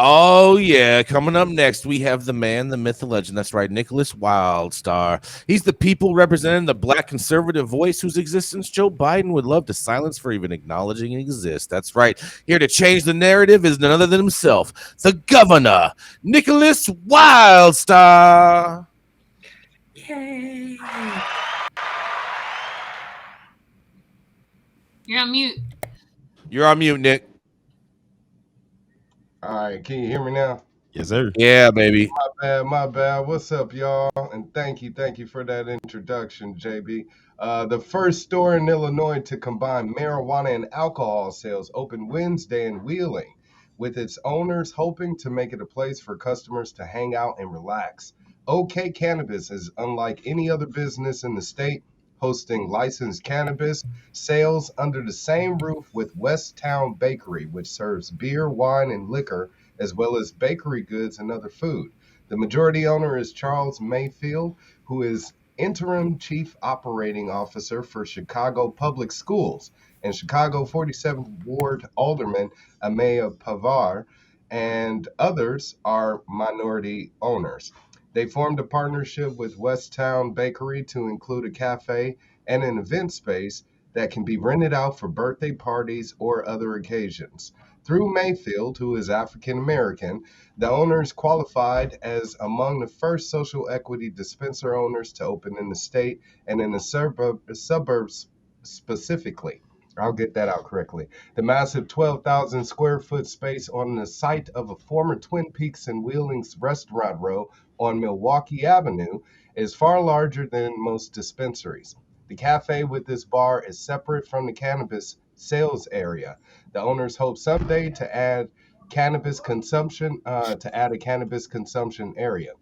Oh, yeah. Coming up next, we have the man, the myth, the legend. That's right, Nickolas Wildstar. He's the people representing the black conservative voice whose existence Joe Biden would love to silence for even acknowledging it exists. That's right. Here to change the narrative is none other than himself, the governor, Nickolas Wildstar. Yay. You're on mute. You're on mute, Nick. All right, can you hear me now? Yes, sir. Yeah, baby. My bad. What's up, y'all? And thank you for that introduction, JB. The first store in Illinois to combine marijuana and alcohol sales opened Wednesday in Wheeling, with its owners hoping to make it a place for customers to hang out and relax. OK Cannabis is unlike any other business in the state, hosting licensed cannabis sales under the same roof with West Town Bakery, which serves beer, wine, and liquor as well as bakery goods and other food. The majority owner is Charles Mayfield, who is interim chief operating officer for Chicago Public Schools, and Chicago 47th Ward Alderman Amaya Pavar and others are minority owners. They formed a partnership with West Town Bakery to include a cafe and an event space that can be rented out for birthday parties or other occasions. Through Mayfield, who is African American, the owners qualified as among the first social equity dispenser owners to open in the state and in the suburbs specifically. I'll get that out correctly. The massive 12,000 square foot space on the site of a former Twin Peaks and Wheeling's restaurant row on Milwaukee Avenue is far larger than most dispensaries. The cafe with this bar is separate from the cannabis sales area. The owners hope someday to add a cannabis consumption area.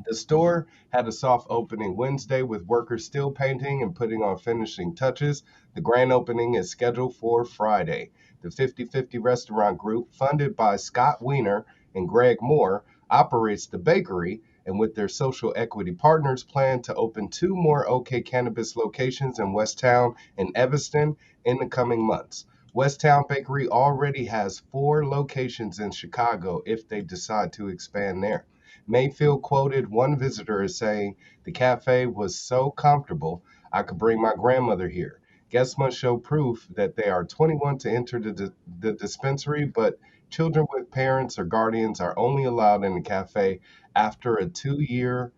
The store had a soft opening Wednesday with workers still painting and putting on finishing touches. The grand opening is scheduled for Friday. The 50/50 restaurant group, funded by Scott Weiner and Greg Moore, operates the bakery and with their social equity partners plan to open two more OK Cannabis locations in Westtown and Evanston in the coming months. Westtown Bakery already has four locations in Chicago if they decide to expand there. Mayfield quoted one visitor as saying, "The cafe was so comfortable, I could bring my grandmother here. Guests must show proof that they are 21 to enter the dispensary, but children with parents or guardians are only allowed in the cafe after a 2 year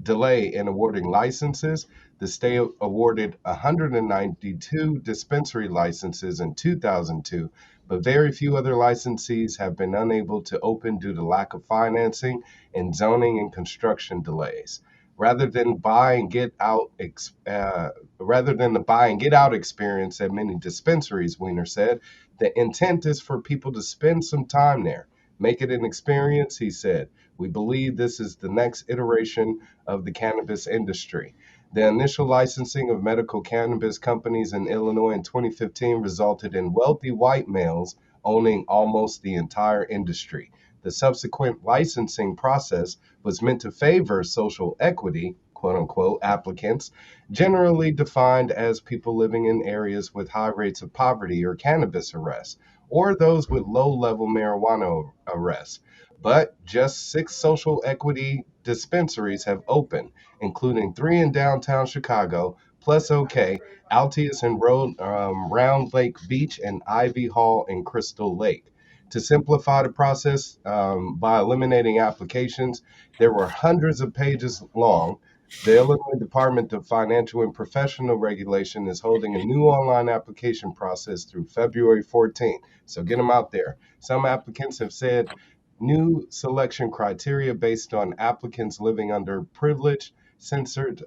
delay in awarding licenses. The state awarded 192 dispensary licenses in 2002, but very few other licensees have been unable to open due to lack of financing and zoning and construction delays. Rather than the buy and get out experience at many dispensaries, Weiner said, the intent is for people to spend some time there. Make it an experience, he said. We believe this is the next iteration of the cannabis industry. The initial licensing of medical cannabis companies in Illinois in 2015 resulted in wealthy white males owning almost the entire industry. The subsequent licensing process was meant to favor social equity, quote unquote, applicants, generally defined as people living in areas with high rates of poverty or cannabis arrest, or those with low level marijuana arrests. But just six social equity dispensaries have opened, including three in downtown Chicago, plus OK, Altius and Round Lake Beach, and Ivy Hall in Crystal Lake. To simplify the process by eliminating applications, there were hundreds of pages long. The Illinois Department of Financial and Professional Regulation is holding a new online application process through February 14th. So get them out there. Some applicants have said new selection criteria based on applicants living under privileged censored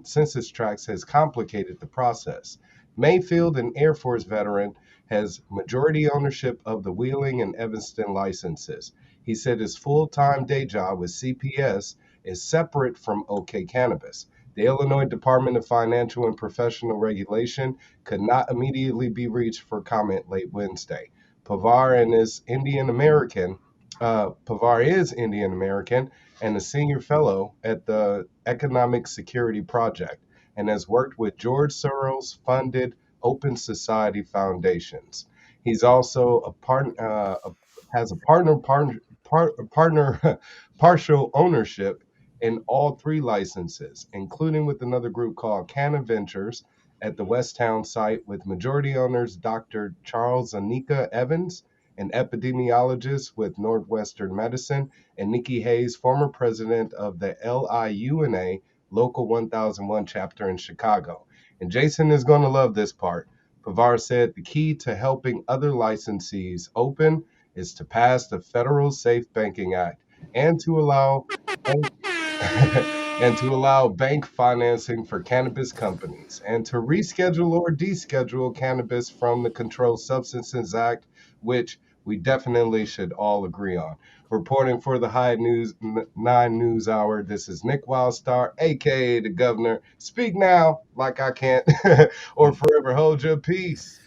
census tracts has complicated the process. Mayfield, an Air Force veteran, has majority ownership of the Wheeling and Evanston licenses. He said his full-time day job with CPS is separate from OK Cannabis. The Illinois Department of Financial and Professional Regulation could not immediately be reached for comment late Wednesday. Pavar and his Indian American Pavar is Indian American and a senior fellow at the Economic Security Project and has worked with George Soros funded Open Society Foundations. He's also has a partner partial ownership in all three licenses, including with another group called Canna Ventures at the Westtown site with majority owners Dr. Charles Anika Evans, an epidemiologist with Northwestern Medicine, and Nikki Hayes, former president of the LIUNA Local 1001 chapter in Chicago. And Jason is going to love this part. Pavar said the key to helping other licensees open is to pass the Federal Safe Banking Act and to allow and to allow bank financing for cannabis companies and to reschedule or deschedule cannabis from the Controlled Substances Act, which we definitely should all agree on. Reporting for the High News 9 News Hour, this is Nick Wildstar, aka the Governor. Speak now, like I can't, or forever hold your peace.